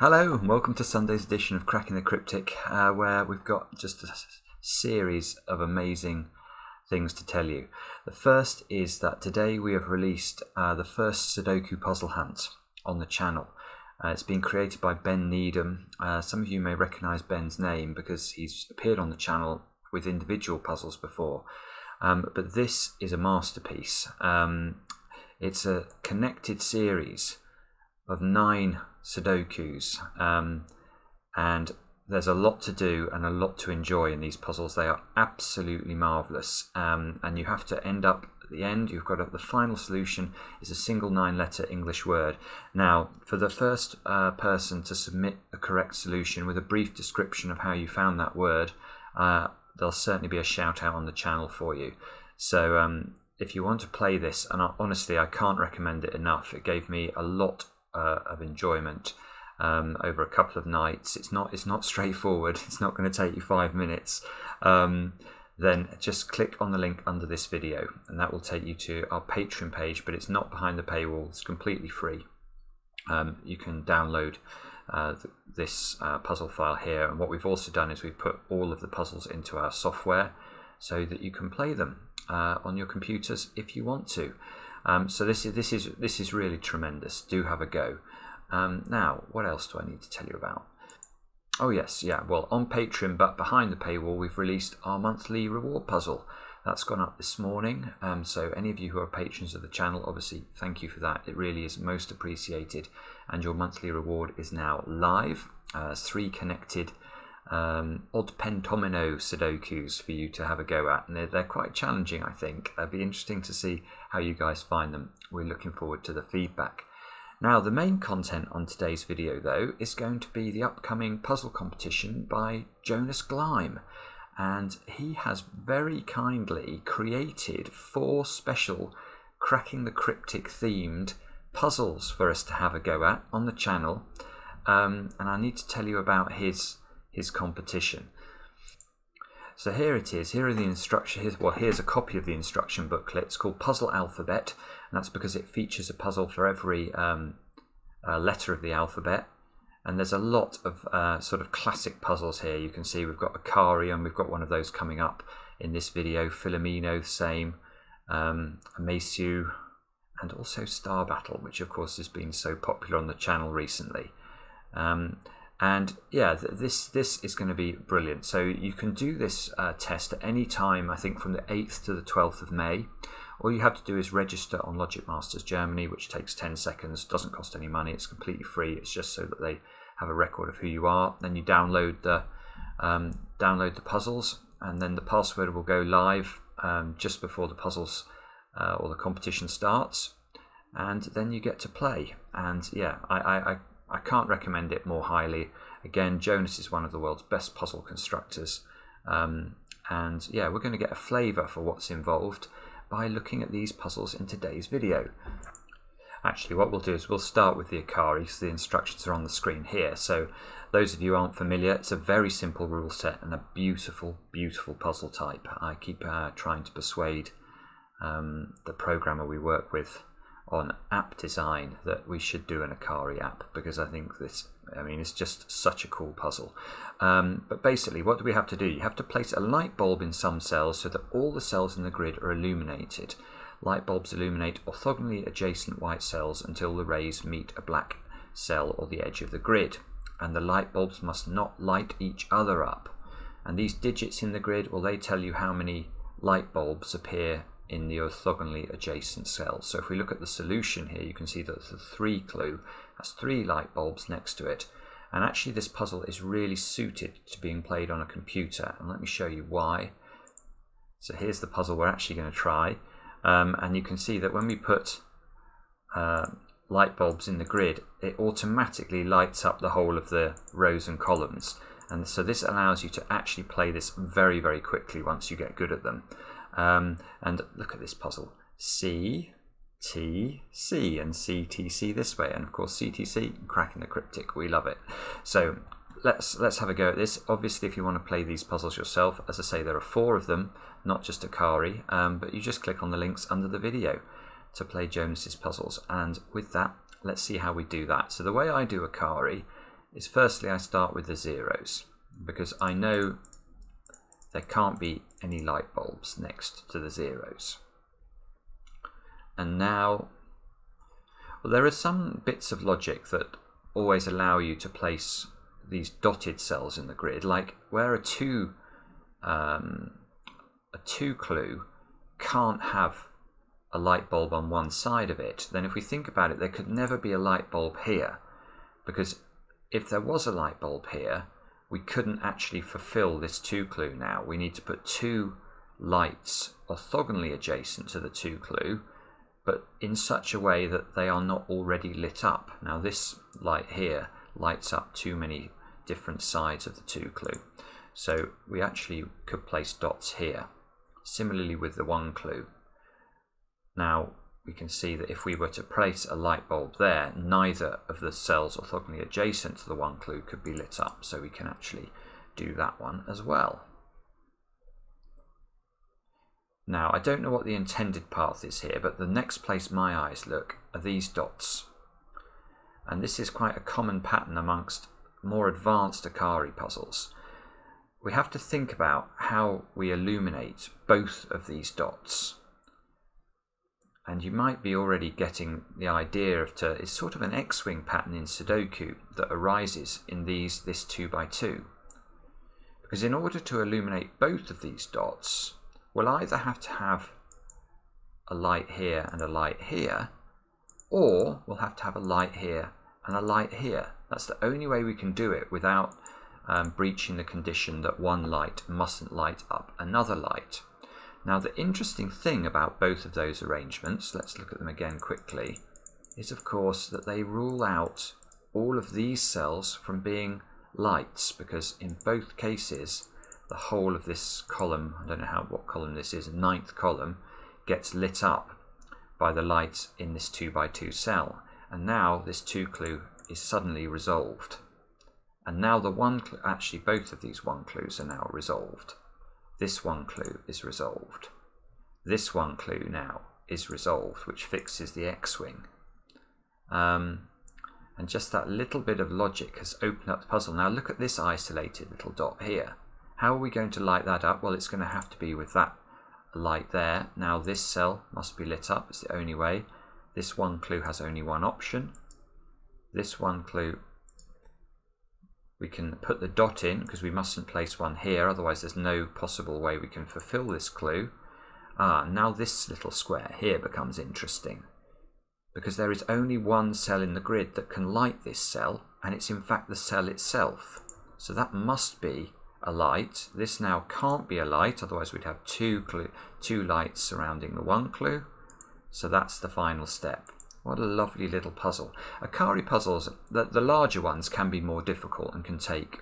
Hello and welcome to Sunday's edition of Cracking the Cryptic, where we've got just a series of amazing things to tell you. The first is that today we have released the first Sudoku Puzzle Hunt on the channel. It's been created by Ben Needham. Some of you may recognise Ben's name because he's appeared on the channel with individual puzzles before. But this is a masterpiece. It's a connected series of 9 Sudokus, and there's a lot to do and a lot to enjoy in these puzzles. They are absolutely marvellous, and you have to end up at the end. You've got the final solution is a single 9-letter English word. Now, for the first person to submit a correct solution with a brief description of how you found that word, there'll certainly be a shout out on the channel for you. So if you want to play this, and honestly I can't recommend it enough, it gave me a lot of enjoyment over a couple of nights. It's not straightforward. It's not going to take you 5 minutes. Then just click on the link under this video and that will take you to our Patreon page, but it's not behind the paywall. It's completely free. You can download this puzzle file here, and what we've also done is we've put all of the puzzles into our software so that you can play them on your computers if you want to. So this is really tremendous. Do have a go. Now, what else do I need to tell you about? Oh yes, yeah. Well, on Patreon, but behind the paywall, we've released our monthly reward puzzle. That's gone up this morning. So any of you who are patrons of the channel, obviously, thank you for that. It really is most appreciated. And your monthly reward is now live. 3 connected odd pentomino Sudokus for you to have a go at, and they're quite challenging. I think it'd be interesting to see how you guys find them. We're looking forward to the feedback. Now, the main content on today's video though is going to be the upcoming puzzle competition by Jonas Gleim, and he has very kindly created 4 special Cracking the Cryptic themed puzzles for us to have a go at on the channel, and I need to tell you about his competition. So here it is. Here are the instructions. Here's a copy of the instruction booklet. It's called Puzzle Alphabet, and that's because it features a puzzle for every letter of the alphabet. And there's a lot of sort of classic puzzles here. You can see we've got Akari, and we've got one of those coming up in this video. Fillomino, the same. Masyu, and also Star Battle, which of course has been so popular on the channel recently. And yeah, this is going to be brilliant. So you can do this test at any time, I think from the 8th to the 12th of May. All you have to do is register on Logic Masters Germany, which takes 10 seconds, doesn't cost any money, it's completely free. It's just so that they have a record of who you are. Then you download the puzzles, and then the password will go live just before the puzzles or the competition starts, and then you get to play. And yeah, I can't recommend it more highly. Again, Jonas is one of the world's best puzzle constructors. And yeah, we're going to get a flavour for what's involved by looking at these puzzles in today's video. Actually, what we'll do is we'll start with the Akari, because the instructions are on the screen here. So those of you who aren't familiar, it's a very simple rule set and a beautiful, beautiful puzzle type. I keep trying to persuade the programmer we work with on app design that we should do an Akari app, because I think it's just such a cool puzzle. But basically, what do we have to do? You have to place a light bulb in some cells so that all the cells in the grid are illuminated. Light bulbs illuminate orthogonally adjacent white cells until the rays meet a black cell or the edge of the grid, and the light bulbs must not light each other up. And these digits in the grid, well, they tell you how many light bulbs appear in the orthogonally adjacent cells. So if we look at the solution here, you can see that the 3 clue has 3 light bulbs next to it. And actually this puzzle is really suited to being played on a computer, and let me show you why. So here's the puzzle we're actually going to try, and you can see that when we put light bulbs in the grid, it automatically lights up the whole of the rows and columns, and so this allows you to actually play this very, very quickly once you get good at them. And look at this puzzle. C, T, C, and C, T, C this way, and of course CTC, Cracking the Cryptic. We love it. So let's have a go at this. Obviously, if you want to play these puzzles yourself, as I say, there are 4 of them, not just Akari, but you just click on the links under the video to play Jonas's puzzles. And with that, let's see how we do that. So the way I do Akari is firstly I start with the zeros, because I know there can't be any light bulbs next to the zeros. And now, well, there are some bits of logic that always allow you to place these dotted cells in the grid, like where a two clue can't have a light bulb on one side of it, then if we think about it, there could never be a light bulb here, because if there was a light bulb here, we couldn't actually fulfill this 2 clue now. We need to put 2 lights orthogonally adjacent to the 2 clue, but in such a way that they are not already lit up. Now this light here lights up too many different sides of the 2 clue. So we actually could place dots here. Similarly with the 1 clue. Now we can see that if we were to place a light bulb there, neither of the cells orthogonally adjacent to the 1 clue could be lit up, so we can actually do that one as well. Now I don't know what the intended path is here, but the next place my eyes look are these dots. And this is quite a common pattern amongst more advanced Akari puzzles. We have to think about how we illuminate both of these dots. And you might be already getting the idea of it's sort of an X-wing pattern in Sudoku that arises in this 2x2. Because in order to illuminate both of these dots, we'll either have to have a light here and a light here, or we'll have to have a light here and a light here. That's the only way we can do it without breaching the condition that one light mustn't light up another light. Now the interesting thing about both of those arrangements, let's look at them again quickly, is of course that they rule out all of these cells from being lights, because in both cases the whole of this column, I don't know what column this is, 9th column, gets lit up by the light in this 2x2 cell. And now this 2 clue is suddenly resolved. And now the 1 clue, actually both of these 1 clues are now resolved. This 1 clue is resolved. This 1 clue now is resolved, which fixes the X-wing. And just that little bit of logic has opened up the puzzle. Now look at this isolated little dot here. How are we going to light that up? Well, it's going to have to be with that light there. Now this cell must be lit up. It's the only way. This 1 clue has only one option. This 1 clue, we can put the dot in because we mustn't place one here, otherwise there's no possible way we can fulfill this clue. Now this little square here becomes interesting, because there is only one cell in the grid that can light this cell, and it's in fact the cell itself. So that must be a light. This now can't be a light, otherwise we'd have two lights surrounding the 1 clue. So that's the final step. What a lovely little puzzle. Akari puzzles, the larger ones, can be more difficult and can take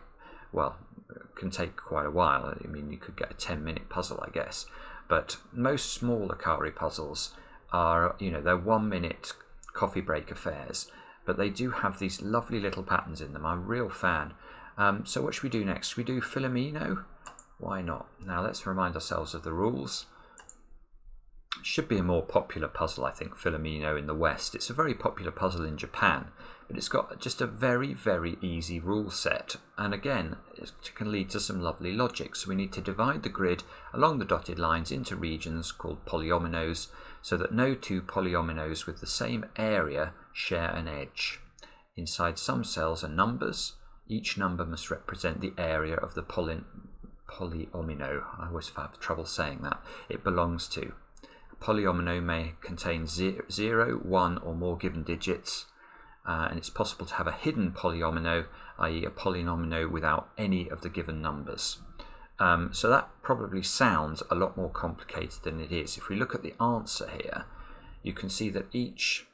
quite a while. I mean, you could get a 10-minute puzzle, I guess. But most small Akari puzzles are, they're 1-minute coffee break affairs. But they do have these lovely little patterns in them. I'm a real fan. So what should we do next? Should we do Fillomino? Why not? Now let's remind ourselves of the rules. Should be a more popular puzzle, I think, Fillomino in the West. It's a very popular puzzle in Japan, but it's got just a very, very easy rule set. And again, it can lead to some lovely logic. So we need to divide the grid along the dotted lines into regions called polyominoes, so that no 2 polyominoes with the same area share an edge. Inside some cells are numbers. Each number must represent the area of the polyomino. I always have trouble saying that. It belongs to. Polyomino may contain 0, 1 or more given digits, and it's possible to have a hidden polyomino, i.e. a polyomino without any of the given numbers. So that probably sounds a lot more complicated than it is. If we look at the answer here, you can see that each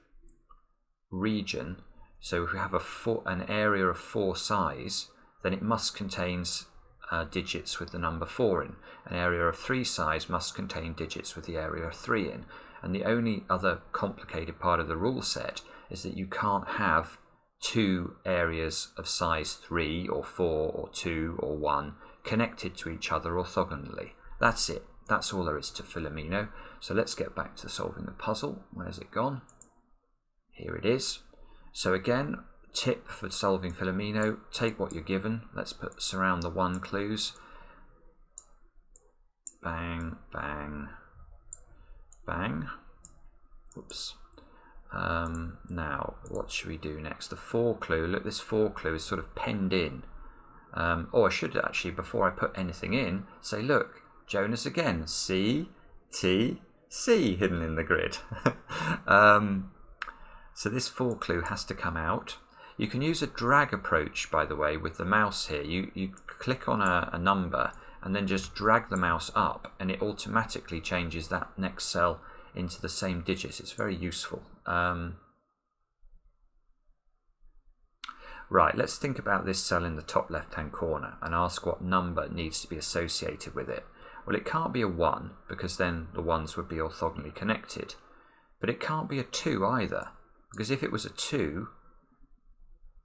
region, so if we have an area of 4 size, then it must contain digits with the number 4 in. An area of 3 size must contain digits with the area of 3 in. And the only other complicated part of the rule set is that you can't have 2 areas of size 3 or 4 or 2 or 1 connected to each other orthogonally. That's it. That's all there is to Fillomino. So let's get back to solving the puzzle. Where's it gone? Here it is. So again, tip for solving Fillomino: take what you're given. Let's surround the 1 clues. Bang, bang, bang. Oops. Now, what should we do next? The 4 clue. Look, this 4 clue is sort of penned in. Or I should actually, before I put anything in, say, look, Jonas again. C, T, C hidden in the grid. So this 4 clue has to come out. You can use a drag approach, by the way, with the mouse here. You click on a number and then just drag the mouse up, and it automatically changes that next cell into the same digits. It's very useful. Right, let's think about this cell in the top left-hand corner and ask what number needs to be associated with it. Well, it can't be a 1, because then the 1s would be orthogonally connected. But it can't be a 2 either, because if it was a 2,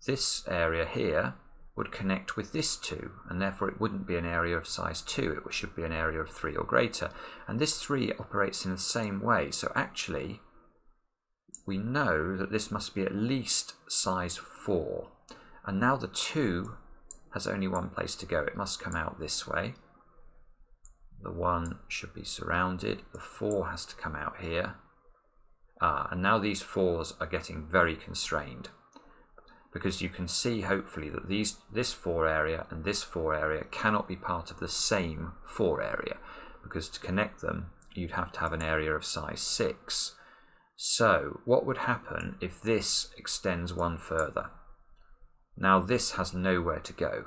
this area here would connect with this 2, and therefore it wouldn't be an area of size 2, it should be an area of 3 or greater. And this 3 operates in the same way, so actually we know that this must be at least size 4. And now the 2 has only one place to go. It must come out this way. The 1 should be surrounded. The 4 has to come out here. And now these 4s are getting very constrained, because you can see hopefully that this 4 area and this 4 area cannot be part of the same 4 area, because to connect them you'd have to have an area of size 6. So what would happen if this extends 1 further? Now this has nowhere to go,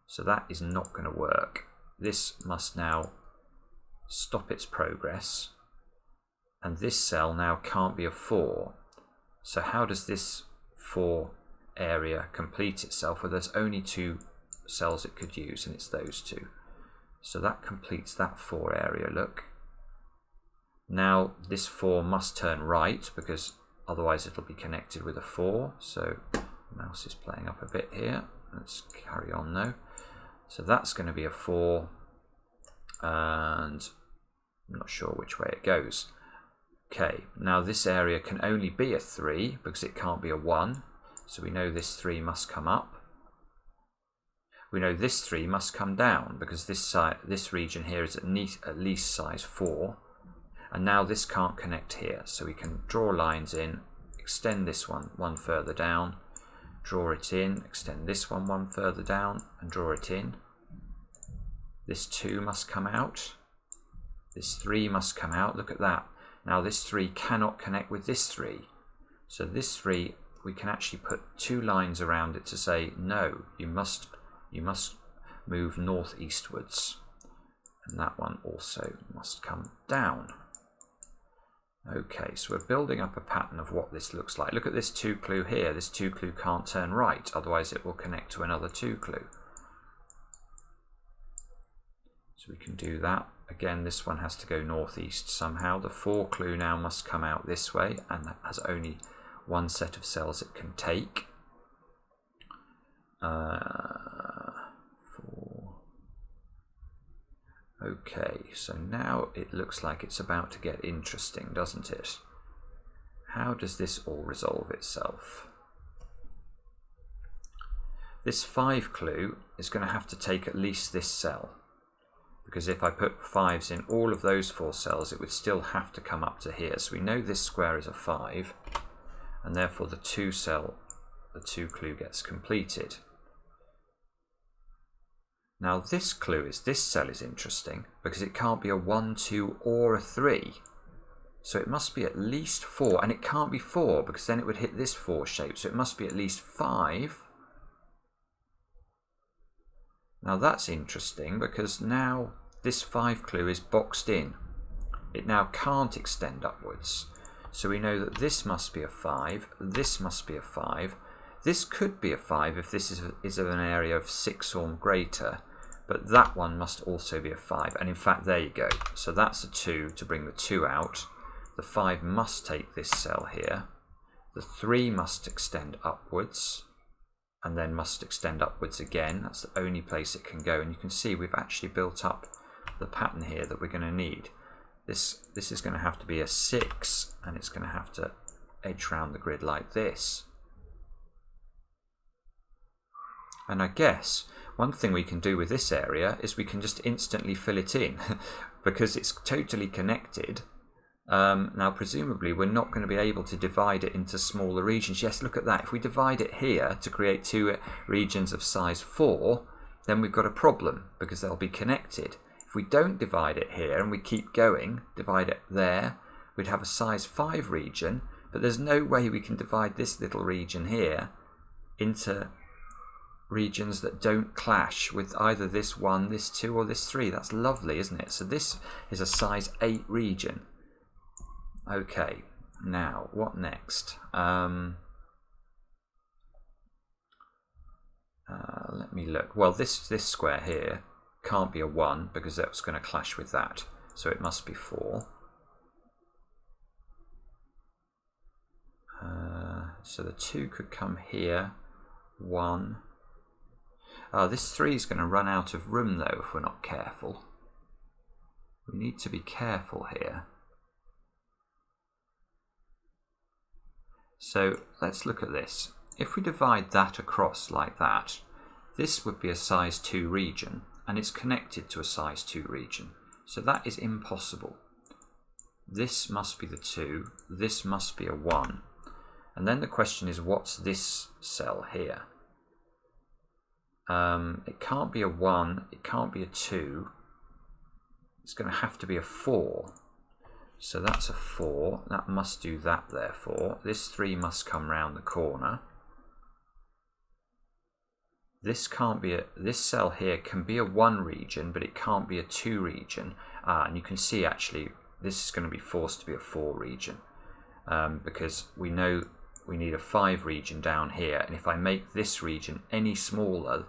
so that is not going to work. This must now stop its progress, and this cell now can't be a 4. So how does this 4 area complete itself? Well, there's only 2 cells it could use, and it's those 2. So that completes that 4 area, look. Now this 4 must turn right, because otherwise it'll be connected with a 4. So the mouse is playing up a bit here. Let's carry on though. So that's going to be a 4, and I'm not sure which way it goes. Okay, now this area can only be a 3 because it can't be a 1. So we know this 3 must come up. We know this 3 must come down, because this region here is at least size 4. And now this can't connect here. So we can draw lines in, extend this one further down, draw it in, extend this one further down, and draw it in. This 2 must come out. This 3 must come out. Look at that. Now this 3 cannot connect with this 3. So this 3, we can actually put 2 lines around it to say, no, you must move northeastwards. And that one also must come down. Okay, so we're building up a pattern of what this looks like. Look at this 2 clue here. This 2 clue can't turn right, otherwise it will connect to another 2 clue. So we can do that. Again, this one has to go northeast somehow. The 4 clue now must come out this way, and that has only 1 set of cells it can take. 4. Okay, so now it looks like it's about to get interesting, doesn't it? How does this all resolve itself? This 5 clue is going to have to take at least this cell, because if I put 5s in all of those 4 cells, it would still have to come up to here. So we know this square is a 5, and therefore the 2 clue gets completed. Now this cell is interesting, because it can't be a 1, 2 or a 3. So it must be at least 4, and it can't be 4 because then it would hit this 4 shape, so it must be at least 5. Now that's interesting, because now this 5 clue is boxed in. It now can't extend upwards. So we know that this must be a 5, this must be a 5. This could be a 5 if this is of an area of 6 or greater, but that one must also be a 5. And in fact, there you go. So that's a 2 to bring the 2 out. The 5 must take this cell here. The 3 must extend upwards, and then must extend upwards again. That's the only place it can go. And you can see we've actually built up the pattern here that we're going to need. This is going to have to be a 6, and it's going to have to edge round the grid like this. And I guess one thing we can do with this area is we can just instantly fill it in because it's totally connected. Now presumably we're not going to be able to divide it into smaller regions. Yes, look at that. If we divide it here to create 2 regions of size 4, then we've got a problem because they'll be connected. If we don't divide it here and we keep going, divide it there, we'd have a size 5 region, but there's no way we can divide this little region here into regions that don't clash with either this 1, this 2 or this 3. That's lovely, isn't it? So this is a size 8 region. Okay, now what next? Let me look. Well, this square here can't be a 1 because that's going to clash with that. So it must be 4. So the 2 could come here. 1. This 3 is going to run out of room though if we're not careful. We need to be careful here. So let's look at this. If we divide that across like that, this would be a size 2 region, and it's connected to a size 2 region. So that is impossible. This must be the 2, this must be a 1. And then the question is, what's this cell here? It can't be a 1, it can't be a 2. It's going to have to be a 4. So that's a 4, that must do that therefore. This 3 must come round the corner. This can't be this cell here can be a 1 region, but it can't be a 2 region. And you can see actually this is going to be forced to be a 4 region because we know we need a 5 region down here, and if I make this region any smaller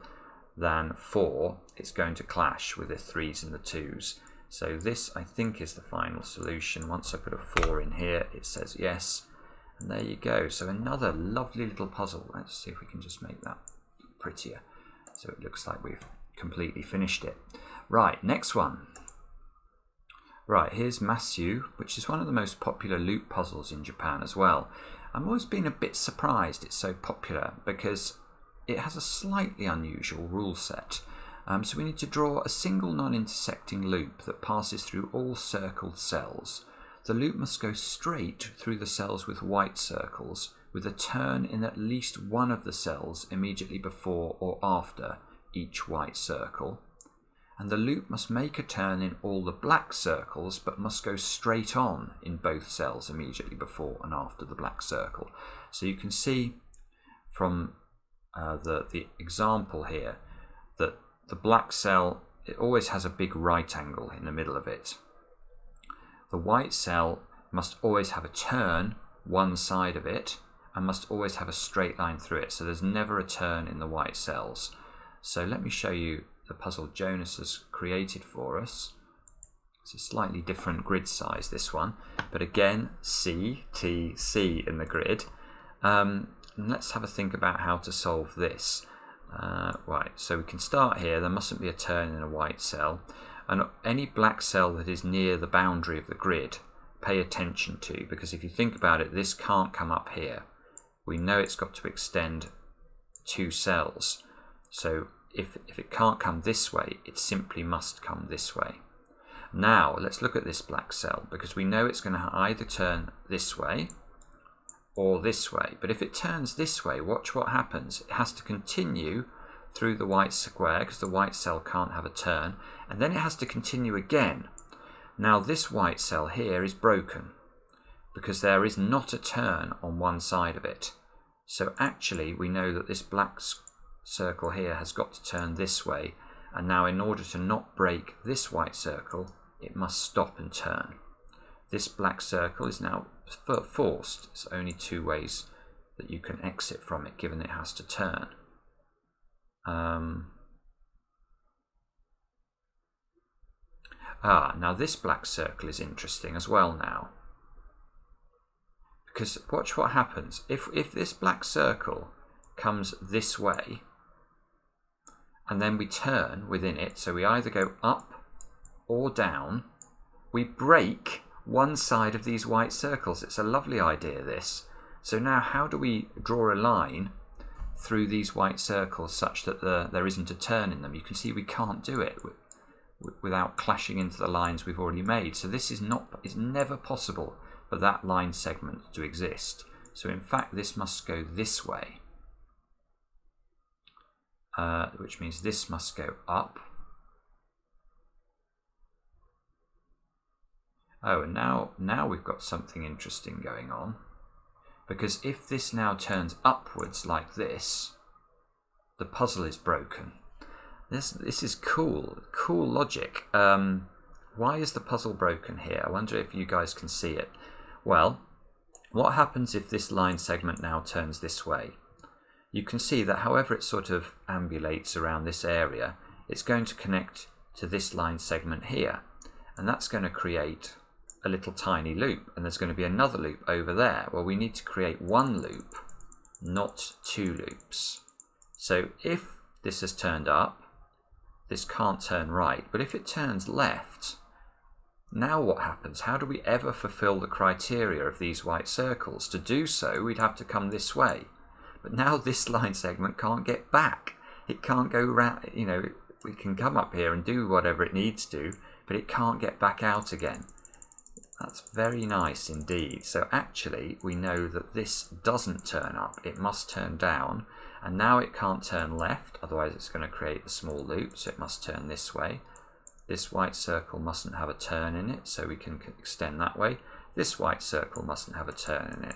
than 4, it's going to clash with the 3s and the 2s. So this, I think, is the final solution. Once I put a 4 in here, it says yes. And there you go. So another lovely little puzzle. Let's see if we can just make that prettier. So it looks like we've completely finished it. Right, next one. Right, here's Masyu, which is one of the most popular loop puzzles in Japan as well. I've always been a bit surprised it's so popular because it has a slightly unusual rule set. So we need to draw a single non-intersecting loop that passes through all circled cells. The loop must go straight through the cells with white circles, with a turn in at least one of the cells immediately before or after each white circle. And the loop must make a turn in all the black circles, but must go straight on in both cells immediately before and after the black circle. So you can see from the example here that the black cell, it always has a big right angle in the middle of it. The white cell must always have a turn one side of it and must always have a straight line through it. So there's never a turn in the white cells. So let me show you the puzzle Jonas has created for us. It's a slightly different grid size, this one, but again C, T, C in the grid. And let's have a think about how to solve this. Right, so we can start here. There mustn't be a turn in a white cell, and any black cell that is near the boundary of the grid, pay attention to, because if you think about it, this can't come up here. We know it's got to extend 2 cells, so if it can't come this way, it simply must come this way. Now let's look at this black cell, because we know it's going to either turn this way or this way. But if it turns this way, watch what happens. It has to continue through the white square because the white cell can't have a turn, and then it has to continue again. Now this white cell here is broken because there is not a turn on one side of it. So actually we know that this black circle here has got to turn this way, and now in order to not break this white circle, it must stop and turn. This black circle is now forced. There's only 2 ways that you can exit from it, given it has to turn. Now this black circle is interesting as well now. Because watch what happens. If this black circle comes this way, and then we turn within it, so we either go up or down, we break one side of these white circles. It's a lovely idea, this. So now how do we draw a line through these white circles such that there isn't a turn in them. You can see we can't do it without clashing into the lines we've already made. So this is it's never possible for that line segment to exist. So in fact this must go this way, which means this must go up. Oh, and now we've got something interesting going on, because if this now turns upwards like this, the puzzle is broken. This is cool logic. Why is the puzzle broken here? I wonder if you guys can see it. Well, what happens if this line segment now turns this way? You can see that however it sort of ambulates around this area, it's going to connect to this line segment here, and that's going to create a little tiny loop, and there's going to be another loop over there. Well, we need to create one loop, not two loops. So if this has turned up, this can't turn right, but if it turns left, now what happens? How do we ever fulfill the criteria of these white circles? To do so, we'd have to come this way. But now this line segment can't get back. It can't go round, you know, we can come up here and do whatever it needs to, but it can't get back out again. That's very nice indeed. So actually we know that this doesn't turn up, it must turn down, and now it can't turn left, otherwise it's going to create a small loop, so it must turn this way. This white circle mustn't have a turn in it, so we can extend that way. This white circle mustn't have a turn in it.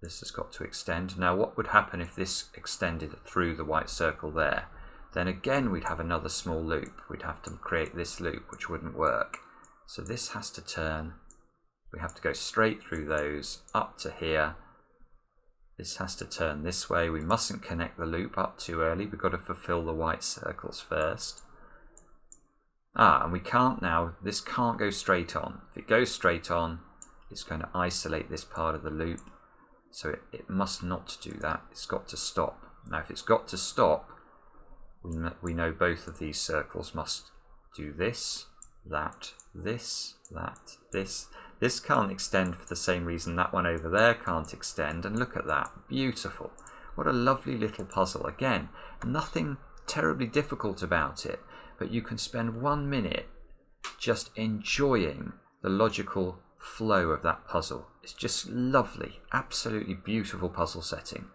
This has got to extend. Now what would happen if this extended through the white circle there? Then again we'd have another small loop. We'd have to create this loop, which wouldn't work. So this has to turn, we have to go straight through those up to here. This has to turn this way. We mustn't connect the loop up too early. We've got to fulfill the white circles first. And we can't now, this can't go straight on. If it goes straight on, it's going to isolate this part of the loop. So it must not do that. It's got to stop. Now if it's got to stop, we know both of these circles must do this, that, this, that, this. This can't extend for the same reason that one over there can't extend, and look at that, beautiful. What a lovely little puzzle. Again, nothing terribly difficult about it, but you can spend 1 minute just enjoying the logical flow of that puzzle. It's just lovely, absolutely beautiful puzzle setting.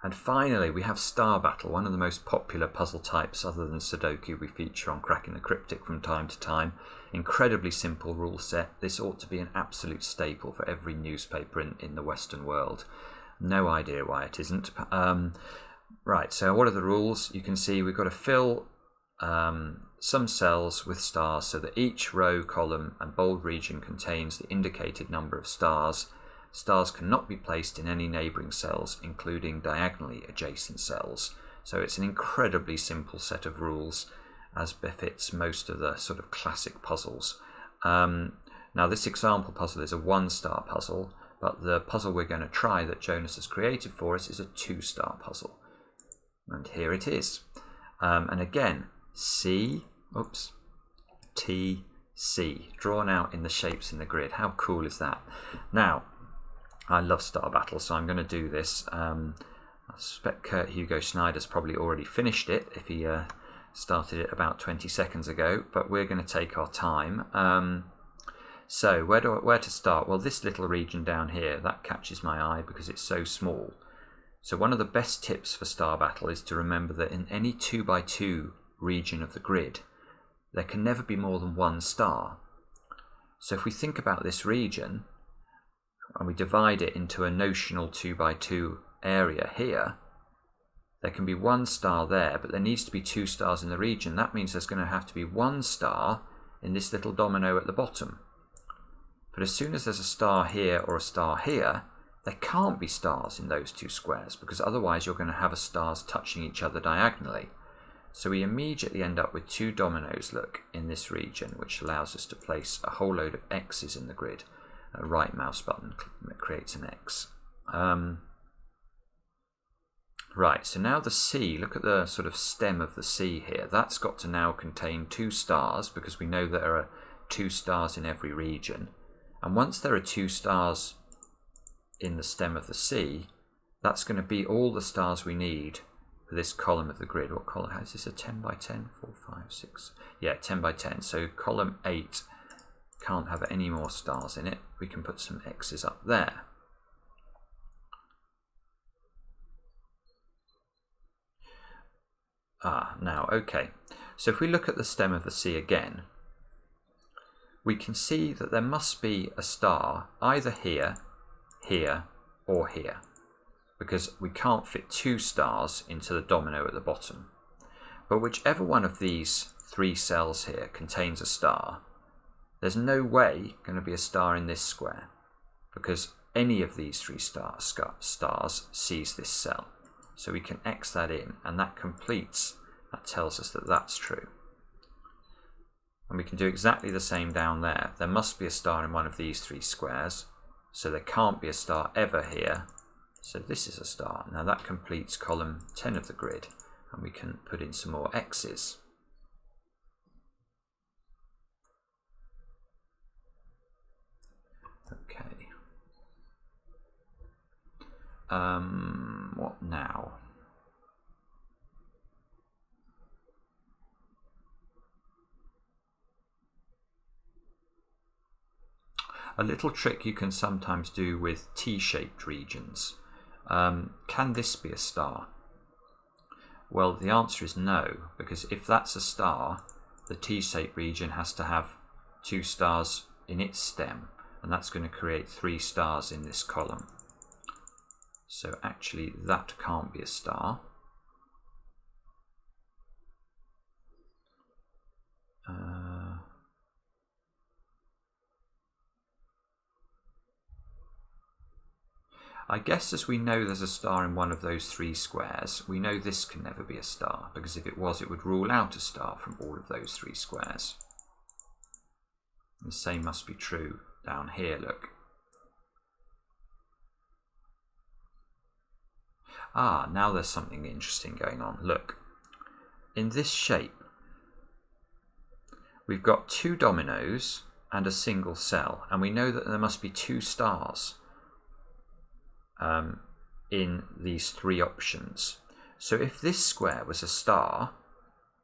And finally we have Star Battle, one of the most popular puzzle types other than Sudoku we feature on Cracking the Cryptic from time to time. Incredibly simple rule set. This ought to be an absolute staple for every newspaper in the Western world. No idea why it isn't. Right, so what are the rules? You can see we've got to fill some cells with stars so that each row, column and bold region contains the indicated number of stars. Stars cannot be placed in any neighbouring cells, including diagonally adjacent cells. So it's an incredibly simple set of rules, as befits most of the sort of classic puzzles. Now this example puzzle is a 1-star puzzle, but the puzzle we're going to try that Jonas has created for us is a 2-star puzzle. And here it is. And again, C, oops, T, C, drawn out in the shapes in the grid. How cool is that? Now, I love Star Battle, so I'm going to do this. I suspect Kurt Hugo Schneider's probably already finished it if he started it about 20 seconds ago, but we're going to take our time. So where to start? Well, this little region down here, that catches my eye because it's so small. So one of the best tips for Star Battle is to remember that in any 2x2 region of the grid, there can never be more than 1 star. So if we think about this region, and we divide it into a notional 2x2 area here, there can be 1 star there, but there needs to be 2 stars in the region. That means there's going to have to be 1 star in this little domino at the bottom. But as soon as there's a star here or a star here, there can't be stars in those 2 squares, because otherwise you're going to have stars touching each other diagonally. So we immediately end up with 2 dominoes, look, in this region, which allows us to place a whole load of X's in the grid. A right mouse button creates an X. Right, so now the C, look at the sort of stem of the C here. That's got to now contain 2 stars, because we know there are 2 stars in every region. And once there are 2 stars in the stem of the C, that's going to be all the stars we need for this column of the grid. What column? Is this a 10 by 10? 4, 5, 6. Yeah, 10 by 10. So column 8 can't have any more stars in it. We can put some X's up there. Now, okay. So if we look at the stem of the C again, we can see that there must be a star either here, here, or here, because we can't fit 2 stars into the domino at the bottom. But whichever one of these 3 cells here contains a star, there's no way going to be a star in this square, because any of these 3 stars sees this cell. So we can X that in, and that tells us that that's true. And we can do exactly the same down there. There must be a star in one of these 3 squares, so there can't be a star ever here. So this is a star. Now that completes column 10 of the grid, and we can put in some more X's. Okay. What now? A little trick you can sometimes do with T-shaped regions. Can this be a star? Well, the answer is no, because if that's a star, the T-shaped region has to have 2 stars in its stem, and that's going to create 3 stars in this column. So actually that can't be a star. I guess as we know there's a star in one of those 3 squares, we know this can never be a star, because if it was, it would rule out a star from all of those 3 squares. The same must be true down here, look. Now there's something interesting going on. Look, in this shape, we've got 2 dominoes and a single cell, and we know that there must be 2 stars in these 3 options. So if this square was a star,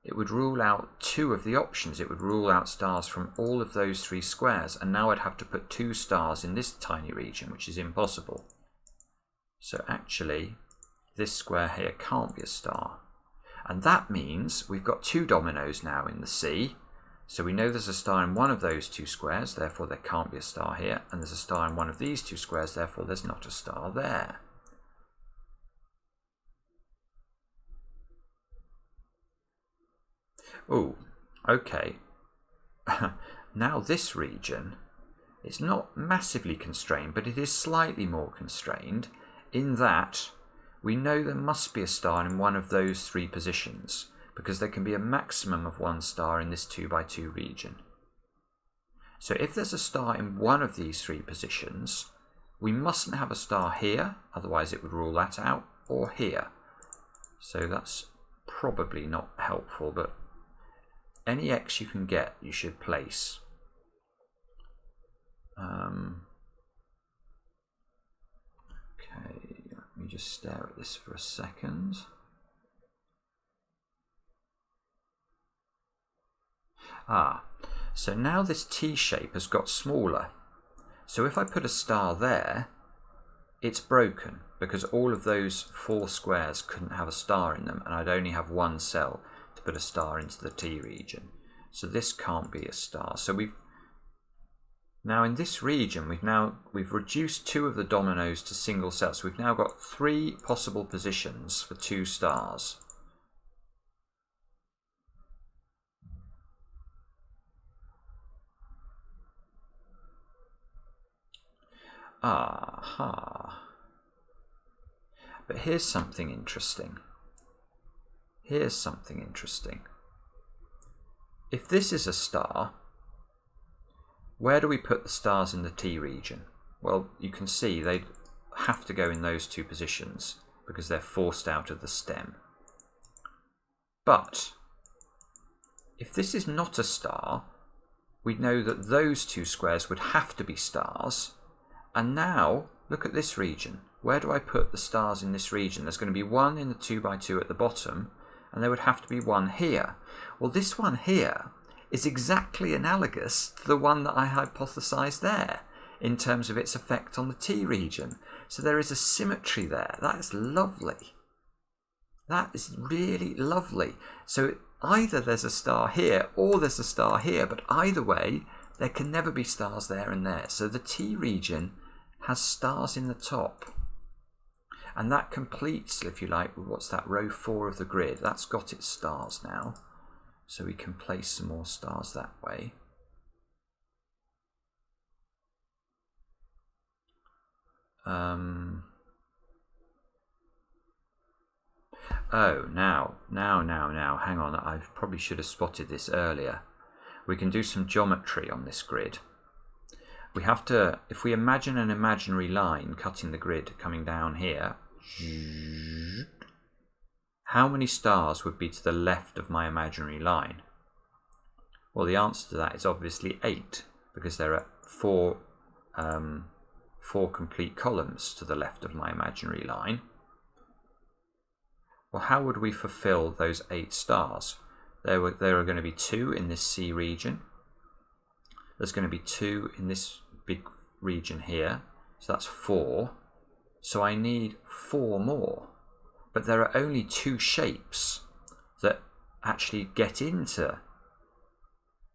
it would rule out 2 of the options. It would rule out stars from all of those 3 squares, and now I'd have to put 2 stars in this tiny region, which is impossible. So actually, this square here can't be a star. And that means we've got 2 dominoes now in the C. So we know there's a star in one of those 2 squares, therefore there can't be a star here. And there's a star in one of these 2 squares, therefore there's not a star there. Oh, okay. Now this region, it's not massively constrained, but it is slightly more constrained in that we know there must be a star in one of those 3 positions, because there can be a maximum of 1 star in this 2 by 2 region. So if there's a star in one of these 3 positions, we mustn't have a star here, otherwise it would rule that out, or here. So that's probably not helpful, but any X you can get, you should place. Okay, let me just stare at this for a second. So now this T shape has got smaller. So if I put a star there, it's broken, because all of those 4 squares couldn't have a star in them, and I'd only have 1 cell to put a star into the T region. So this can't be a star. So now in this region, we've reduced 2 of the dominoes to single cells. So we've now got 3 possible positions for 2 stars. But here's something interesting. If this is a star, where do we put the stars in the T region? Well, you can see they have to go in those 2 positions because they're forced out of the stem. But if this is not a star, we know that those 2 squares would have to be stars. And now, look at this region. where do I put the stars in this region? There's going to be one in the 2x2 at the bottom, and there would have to be one here. Well, this one here is exactly analogous to the one that I hypothesized there in terms of its effect on the T region. So there is a symmetry there. That is lovely. That is really lovely. So either there's a star here or there's a star here, but either way, there can never be stars there and there. So the T region has stars in the top. And that completes, if you like, what's that, row 4 of the grid. That's got its stars now. So we can place some more stars that way. Oh, now, hang on, I probably should have spotted this earlier. We can do some geometry on this grid. We have to, if we imagine an imaginary line cutting the grid coming down here, how many stars would be to the left of my imaginary line? Well, the answer to that is obviously 8, because there are four complete columns to the left of my imaginary line. Well, how would we fulfill those 8 stars? There are going to be 2 in this C region. There's going to be 2 in this big region here. So that's 4. So I need 4 more. But there are only 2 shapes that actually get into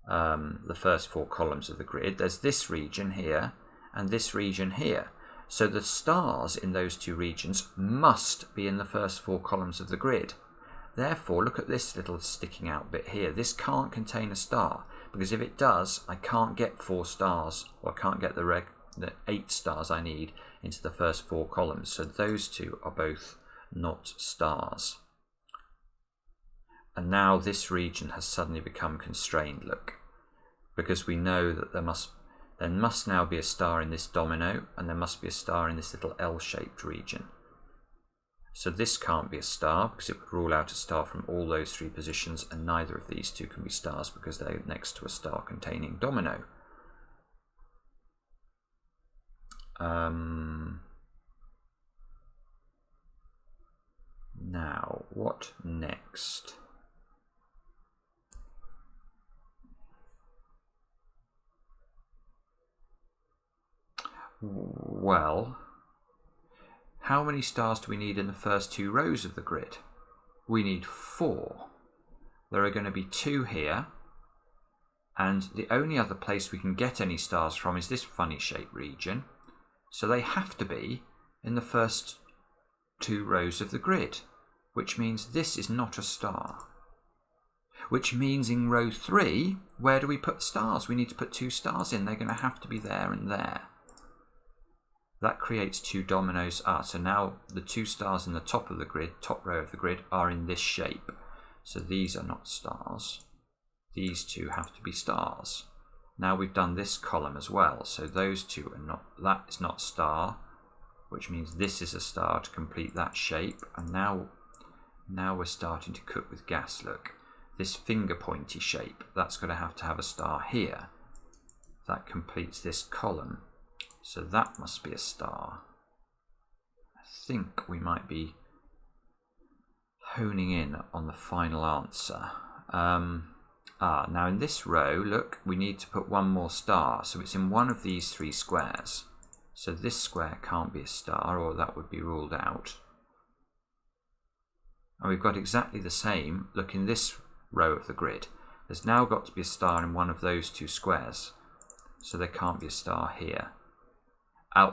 the first 4 columns of the grid. There's this region here and this region here. So the stars in those 2 regions must be in the first 4 columns of the grid. Therefore, look at this little sticking out bit here. This can't contain a star, because if it does, I can't get 4 stars, or I can't get the 8 stars I need into the first 4 columns. So those 2 are both not stars. And now this region has suddenly become constrained, look, because we know that there must now be a star in this domino, and there must be a star in this little L-shaped region. So this can't be a star, because it would rule out a star from all those 3 positions, and neither of these 2 can be stars because they're next to a star containing domino. Now, what next? Well, how many stars do we need in the first 2 rows of the grid? We need 4. There are going to be 2 here, and the only other place we can get any stars from is this funny shaped region. So they have to be in the first 2 rows of the grid, which means this is not a star. Which means in row 3, where do we put stars? We need to put 2 stars in. They're going to have to be there and there. That creates 2 dominoes. So now the 2 stars in the top of the grid, top row of the grid, are in this shape. So these are not stars. These 2 have to be stars. Now we've done this column as well. So those 2 are not, that is not star, which means this is a star to complete that shape. And now we're starting to cook with gas, look. This finger pointy shape, that's going to have a star here. That completes this column. So that must be a star. I think we might be honing in on the final answer. Now in this row, look, we need to put 1 more star. So it's in one of these 3 squares. So this square can't be a star, or that would be ruled out. And we've got exactly the same, look, in this row of the grid. There's now got to be a star in one of those 2 squares. So there can't be a star here.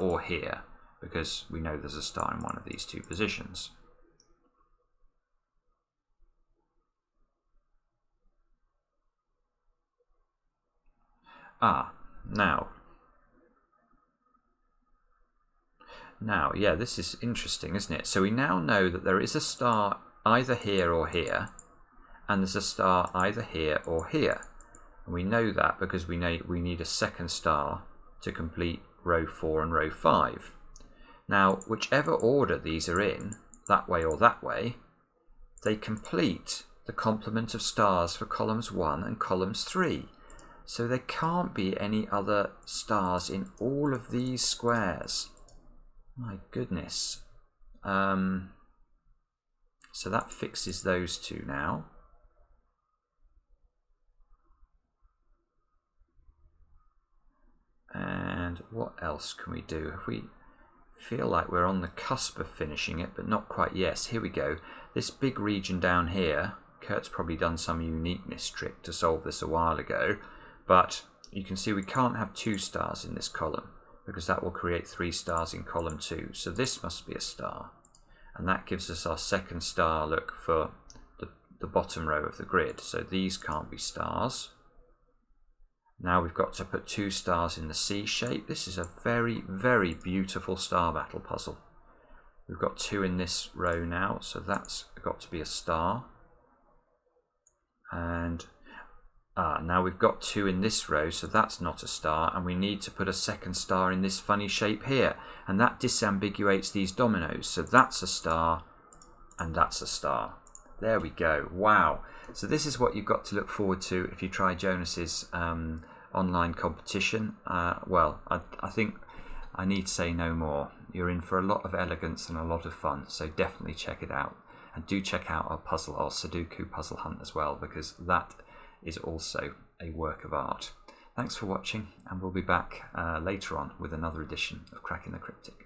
Or here, because we know there's a star in one of these 2 positions. Now, yeah, this is interesting, isn't it? So we now know that there is a star either here or here, and there's a star either here or here. And we know that because we need a second star to complete row 4 and row 5. Now, whichever order these are in, that way or that way, they complete the complement of stars for columns 1 and columns 3. So there can't be any other stars in all of these squares. My goodness. So that fixes those two now. And what else can we do? If we feel like we're on the cusp of finishing it, but not quite. Yes, here we go. This big region down here, Kurt's probably done some uniqueness trick to solve this a while ago, but you can see we can't have 2 stars in this column because that will create 3 stars in column 2. So this must be a star, and that gives us our second star look for the bottom row of the grid. So these can't be stars. Now we've got to put 2 stars in the C shape. This is a very, very beautiful star battle puzzle. We've got 2 in this row now, so that's got to be a star. And now we've got 2 in this row, so that's not a star, and we need to put a second star in this funny shape here, and that disambiguates these dominoes, so that's a star and that's a star. There we go. Wow. So this is what you've got to look forward to if you try Jonas's online competition. Well, I think I need to say no more. You're in for a lot of elegance and a lot of fun, so definitely check it out. And do check out our Sudoku Puzzle Hunt as well, because that is also a work of art. Thanks for watching, and we'll be back later on with another edition of Cracking the Cryptic.